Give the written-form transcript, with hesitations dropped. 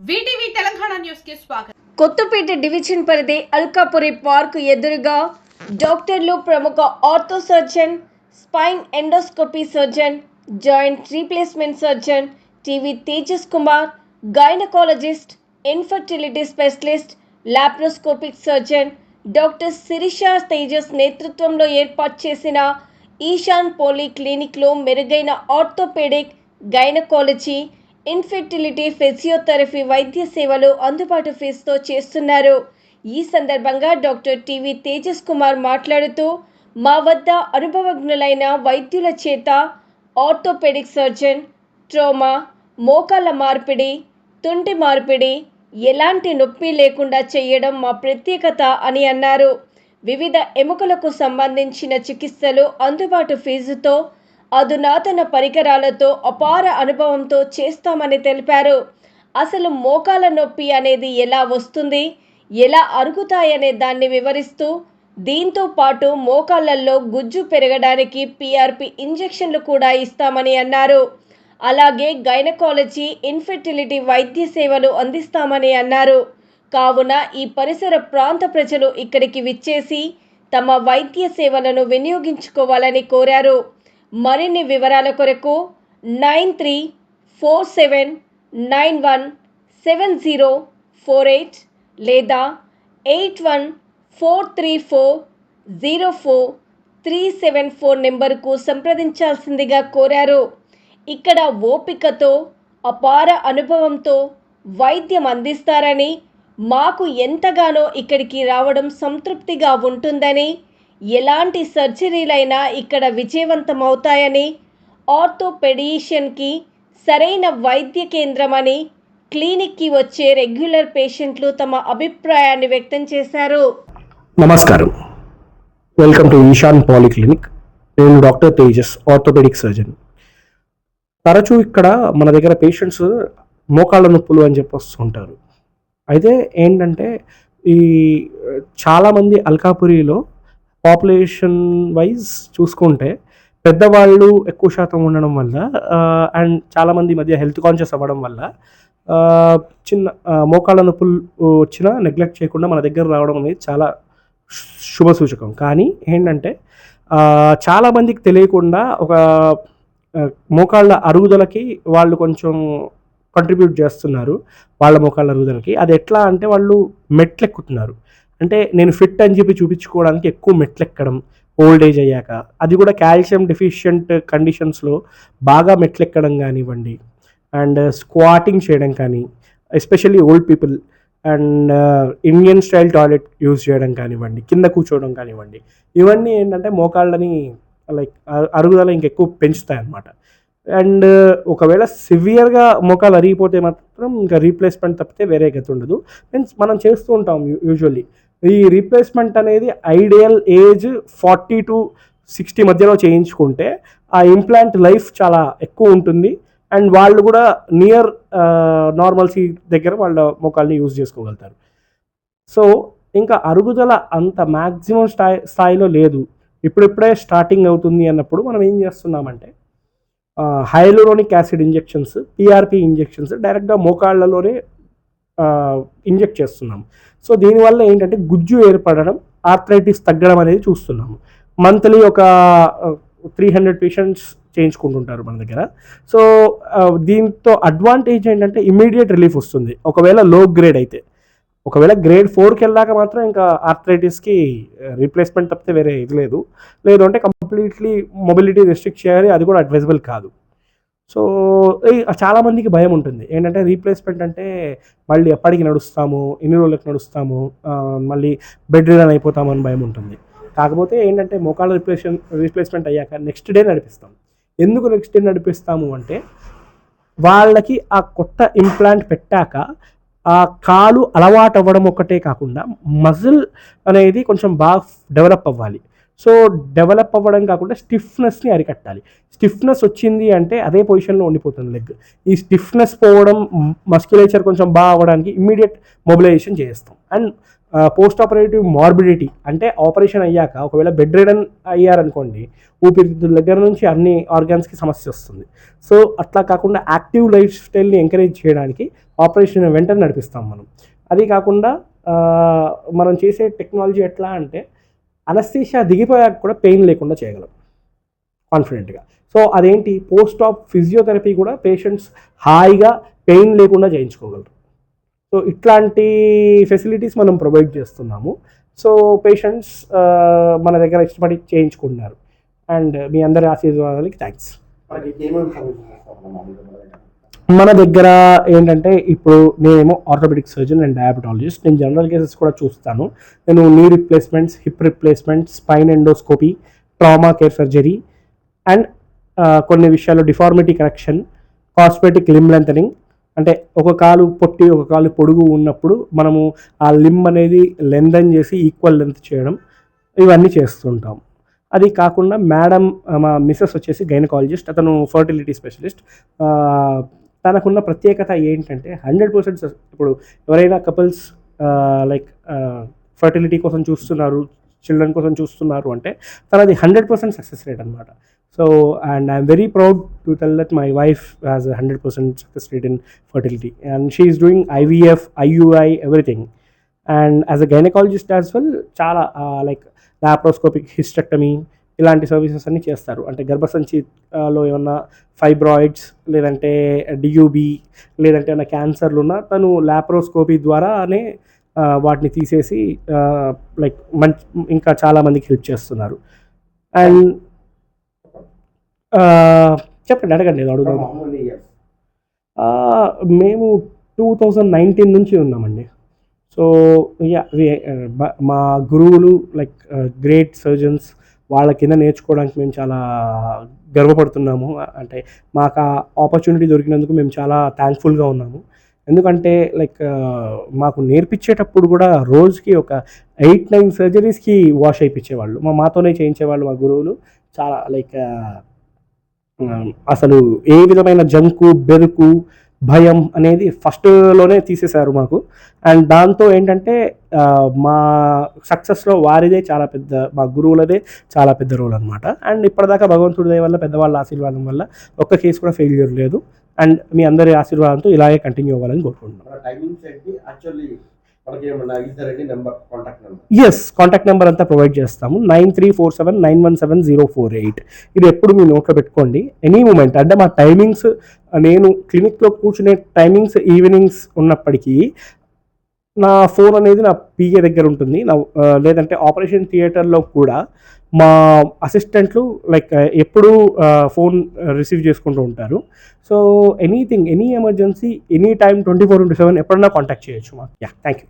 VTV Telangana news కి స్వాగతం. Kothapeta division పరిధి అల్కాపురి పార్క్ ఎదురుగా డాక్టర్లు, ప్రముఖ ortho surgeon, spine endoscopy surgeon, joint replacement surgeon TV Tejas Kumar, gynaecologist, infertility specialist, laparoscopic surgeon doctor Shirisha Tejas నేతృత్వంలో ఏర్పాటు చేసిన ఈశాన్ పోలీ క్లినిక్లో మెరుగైన ఆర్థోపెడిక్, గైనకాలజీ, ఇన్ఫెర్టిలిటీ, ఫిజియోథెరపీ వైద్య సేవలు అందుబాటు ఫీజుతో చేస్తున్నారు. ఈ సందర్భంగా డాక్టర్ టీవీ తేజస్ కుమార్ మాట్లాడుతూ, మా వద్ద అనుభవజ్ఞులైన వైద్యుల చేత ఆర్థోపెడిక్ సర్జన్, ట్రోమా, మోకాళ్ళ మార్పిడి, తుంటి మార్పిడి ఎలాంటి నొప్పి లేకుండా చేయడం మా ప్రత్యేకత అని అన్నారు. వివిధ ఎముకలకు సంబంధించిన చికిత్సలు అందుబాటు ఫీజుతో, అధునాతన పరికరాలతో, అపార అనుభవంతో చేస్తామని తెలిపారు. అసలు మోకాల నొప్పి అనేది ఎలా వస్తుంది, ఎలా అరుగుతాయనే దాన్ని వివరిస్తూ, దీంతో పాటు మోకాళ్ళల్లో గుజ్జు పెరగడానికి PRP ఇంజెక్షన్లు కూడా ఇస్తామని అన్నారు. అలాగే గైనకాలజీ, ఇన్ఫెర్టిలిటీ వైద్య సేవలు అందిస్తామని అన్నారు. కావున ఈ పరిసర ప్రాంత ప్రజలు ఇక్కడికి విచ్చేసి తమ వైద్య సేవలను వినియోగించుకోవాలని కోరారు. మరిన్ని వివరాల కొరకు 9347917048 లేదా 8143404374 నెంబర్కు సంప్రదించాల్సిందిగా కోరారు. ఇక్కడ ఓపికతో, అపార అనుభవంతో వైద్యం అందిస్తారని, మాకు ఎంతగానో ఇక్కడికి రావడం సంతృప్తిగా ఉంటుందని, ఎలాంటి సర్జరీలైనా ఇక్కడ విజయవంతమవుతాయని, ఆర్థోపెడిషియన్కి సరైన వైద్య కేంద్రమని, క్లినిక్కి వచ్చే రెగ్యులర్ పేషెంట్లు తమ అభిప్రాయాన్ని వ్యక్తం చేశారు. నమస్కారం, వెల్కమ్ టు ఈశాన్ పోలీ క్లినిక్. నేను డాక్టర్ తేజస్, ఆర్థోపెడిక్ సర్జన్. తరచూ ఇక్కడ మన దగ్గర పేషెంట్స్ మోకాళ్ళ నొప్పులు అని చెప్పి వస్తుంటారు. అయితే ఏంటంటే ఈ చాలామంది అల్కాపురిలో పాపులేషన్ వైజ్ చూసుకుంటే పెద్దవాళ్ళు ఎక్కువ శాతం ఉండడం వల్ల అండ్ చాలామంది మధ్య హెల్త్ కాన్షియస్ అవ్వడం వల్ల చిన్న మోకాళ్ళ నొప్పులు వచ్చినా నెగ్లెక్ట్ చేయకుండా మన దగ్గర రావడం అనేది చాలా శుభ సూచకం. కానీ ఏంటంటే చాలామందికి తెలియకుండా ఒక మోకాళ్ళ అరుగుదలకి వాళ్ళు కొంచెం కంట్రిబ్యూట్ చేస్తున్నారు. వాళ్ళ మోకాళ్ళ అరుగుదలకి అది ఎట్లా అంటే వాళ్ళు మెట్లు ఎక్కుతున్నారు. అంటే నేను ఫిట్ అని చెప్పి చూపించుకోవడానికి ఎక్కువ మెట్లు ఎక్కడం, ఓల్డ్ ఏజ్ అయ్యాక, అది కూడా కాల్షియం డెఫిషియెంట్ కండిషన్స్లో బాగా మెట్లు ఎక్కడం కానివ్వండి, అండ్ స్క్వాటింగ్ చేయడం కానీ, especially old people, and Indian style toilet use చేయడం కానివ్వండి, కింద కూర్చోవడం కానివ్వండి, ఇవన్నీ ఏంటంటే మోకాళ్ళని లైక్ అరుగుదల ఇంకెక్కువ పెంచుతాయి అన్నమాట. అండ్ ఒకవేళ సివియర్గా మోకాలు అరిగిపోతే మాత్రం ఇంకా రీప్లేస్మెంట్ తప్పితే వేరే గతి ఉండదు. మీన్స్ మనం చేస్తూ ఉంటాం యూజువల్లీ. ఈ రీప్లేస్మెంట్ అనేది ఐడియల్ ఏజ్ 40 to 60 మధ్యలో చేయించుకుంటే ఆ ఇంప్లాంట్ లైఫ్ చాలా ఎక్కువ ఉంటుంది. అండ్ వాళ్ళు కూడా నియర్ నార్మల్సీ దగ్గర వాళ్ళ మోకాల్ని యూజ్ చేసుకోగలుగుతారు. సో ఇంకా అరుగుదల అంత మ్యాక్సిమం స్థాయిలో లేదు, ఇప్పుడిప్పుడే స్టార్టింగ్ అవుతుంది అన్నప్పుడు మనం ఏం చేస్తున్నామంటే హైలోరోనిక్ యాసిడ్ ఇంజెక్షన్స్, PRP ఇంజెక్షన్స్ డైరెక్ట్గా మోకాళ్ళలోనే ఇంజెక్ట్ చేస్తున్నాము. సో దీనివల్ల ఏంటంటే గుజ్జు ఏర్పడడం, ఆర్థరైటిస్ తగ్గడం అనేది చూస్తున్నాము. మంత్లీ ఒక 300 పేషెంట్స్ చేయించుకుంటుంటారు మన దగ్గర. సో దీంతో అడ్వాంటేజ్ ఏంటంటే ఇమీడియట్ రిలీఫ్ వస్తుంది ఒకవేళ లో గ్రేడ్ అయితే. ఒకవేళ గ్రేడ్ 4కి వెళ్ళాక మాత్రం ఇంకా ఆర్థరైటిస్కి రీప్లేస్మెంట్ తప్పితే వేరే ఇది లేదు. లేదు అంటే కంప్లీట్లీ మొబిలిటీ రెస్ట్రిక్ట్ చేయాలి, అది కూడా అడ్వైజబుల్ కాదు. సో చాలామందికి భయం ఉంటుంది ఏంటంటే రీప్లేస్మెంట్ అంటే మళ్ళీ ఎప్పటికి నడుస్తాము, ఎన్ని రోజులకు నడుస్తాము, మళ్ళీ బెడ్ రిడన్ అయిపోతాము అని భయం ఉంటుంది. కాకపోతే ఏంటంటే మోకాళ్ళ రీప్లేస్మెంట్ అయ్యాక నెక్స్ట్ డే నడిపిస్తాం. ఎందుకు నెక్స్ట్ డే నడిపిస్తాము అంటే వాళ్ళకి ఆ కొత్త ఇంప్లాంట్ పెట్టాక ఆ కాలు అలవాటు అవ్వడం ఒక్కటే కాకుండా మజిల్ అనేది కొంచెం బాగా డెవలప్ అవ్వాలి. సో డెవలప్ అవ్వడం కాకుండా స్టిఫ్నెస్ని అరికట్టాలి. స్టిఫ్నెస్ వచ్చింది అంటే అదే పొజిషన్లో ఉండిపోతుంది లెగ్. ఈ స్టిఫ్నెస్ పోవడం, మస్క్యులేచర్ కొంచెం బాగా అవ్వడానికి ఇమ్మీడియట్ మొబిలైజేషన్ చేస్తాం. అండ్ పోస్ట్ ఆపరేటివ్ మార్బిడిటీ అంటే ఆపరేషన్ అయ్యాక ఒకవేళ బెడ్ రిడన్ అయ్యారనుకోండి, ఊపిరితిత్తుల దగ్గర నుంచి అన్ని ఆర్గాన్స్కి సమస్య వస్తుంది. సో అట్లా కాకుండా యాక్టివ్ లైఫ్ స్టైల్ని ఎంకరేజ్ చేయడానికి ఆపరేషన్ వెంటనే నడిపిస్తాం మనం. అది కాకుండా మనం చేసే టెక్నాలజీ ఎట్లా అంటే అనస్థీషియా దిగిపోయాక కూడా పెయిన్ లేకుండా చేయగలం కాన్ఫిడెంట్గా. సో అదేంటి, పోస్ట్ ఆప్ ఫిజియోథెరపీ కూడా పేషెంట్స్ హాయిగా పెయిన్ లేకుండా చేయించుకోగలరు. సో ఇట్లాంటి ఫెసిలిటీస్ మనం ప్రొవైడ్ చేస్తున్నాము. సో పేషెంట్స్ మన దగ్గర ఇష్టపడి చేయించుకుంటున్నారు. అండ్ మీ అందరి ఆశీర్వాదాలకి థ్యాంక్స్. మన దగ్గర ఏంటంటే ఇప్పుడు నేనేమో ఆర్థోపెడిక్ సర్జన్ అండ్ డయాబెటాలజిస్ట్. నేను జనరల్ కేసెస్ కూడా చూస్తాను. నేను నీ replacements, hip replacements, spine endoscopy, trauma care surgery and కొన్ని విషయాల్లో డిఫార్మిటీ కరెక్షన్, కాస్మెటిక్ లిమ్ లెంథనింగ్, అంటే ఒక కాలు పొట్టి ఒక కాలు పొడుగు ఉన్నప్పుడు మనము ఆ లిమ్ అనేది లెంథన్ చేసి ఈక్వల్ లెంత్ చేయడం, ఇవన్నీ చేస్తుంటాం. అది కాకుండా మేడం, మా మిస్సెస్ వచ్చేసి గైనకాలజిస్ట్, అతను ఫర్టిలిటీ స్పెషలిస్ట్. తనకున్న ప్రత్యేకత ఏంటంటే 100% ఇప్పుడు ఎవరైనా కపుల్స్ లైక్ ఫర్టిలిటీ కోసం చూస్తున్నారు, చిల్డ్రన్ కోసం చూస్తున్నారు అంటే తనది 100% సక్సెస్ రేట్ అనమాట. So and I'm very proud to tell that my wife has 100% success rate in fertility and she is doing IVF, IUI, everything. And as a gynaecologist as well చాలా like laparoscopic hysterectomy ఇలాంటి services అన్నీ చేస్తారు. అంటే గర్భసంచిలో ఏమన్నా fibroids లేదంటే DUB లేదంటే ఏమైనా క్యాన్సర్లు ఉన్నా తను లాప్రోస్కోపీ ద్వారానే వాటిని తీసేసి లైక్ ఇంకా చాలామందికి హెల్ప్ చేస్తున్నారు. అండ్ చెప్పండి, అడగండి, అడుగుదాం. మేము 2019 నుంచి ఉన్నామండి. సో మా గురువులు లైక్ గ్రేట్ సర్జన్స్, వాళ్ళ కింద నేర్చుకోవడానికి మేము చాలా గర్వపడుతున్నాము. అంటే మాకు ఆ ఆపర్చునిటీ దొరికినందుకు మేము చాలా థ్యాంక్ఫుల్గా ఉన్నాము. ఎందుకంటే లైక్ మాకు నేర్పించేటప్పుడు కూడా రోజుకి ఒక 8-9 సర్జరీస్కి వాష్ అయిపించేవాళ్ళు. మాతోనే చేయించేవాళ్ళు మా గురువులు. చాలా లైక్ అసలు ఏ విధమైన జంకు, బెరుకు, భయం అనేది ఫస్ట్లోనే తీసేశారు మాకు. అండ్ దాంతో ఏంటంటే మా సక్సెస్లో వారిదే చాలా పెద్ద, మా గురువులదే చాలా పెద్ద రోల్ అనమాట. అండ్ ఇప్పటిదాకా భగవంతుడి దయ వల్ల, పెద్దవాళ్ళ ఆశీర్వాదం వల్ల ఒక్క కేసు కూడా ఫెయిల్యూర్ లేదు. అండ్ మీ అందరి ఆశీర్వాదంతో ఇలాగే కంటిన్యూ అవ్వాలని కోరుకుంటున్నాను. ఎస్, కాంటాక్ట్ నెంబర్ అంతా ప్రొవైడ్ చేస్తాము. 9347917048. ఇది ఎప్పుడు మీ నోట్లో పెట్టుకోండి. ఎనీ మూమెంట్ అంటే మా టైమింగ్స్, నేను క్లినిక్లో కూర్చునే టైమింగ్స్ ఈవినింగ్స్ ఉన్నప్పటికీ నా ఫోన్ అనేది నా PA దగ్గర ఉంటుంది. లేదంటే ఆపరేషన్ థియేటర్లో కూడా మా అసిస్టెంట్లు లైక్ ఎప్పుడూ ఫోన్ రిసీవ్ చేసుకుంటూ ఉంటారు. So any emergency, any time 24/7 ఎప్పుడన్నా కాంటాక్ట్ చేయొచ్చు మాకు. Thank you.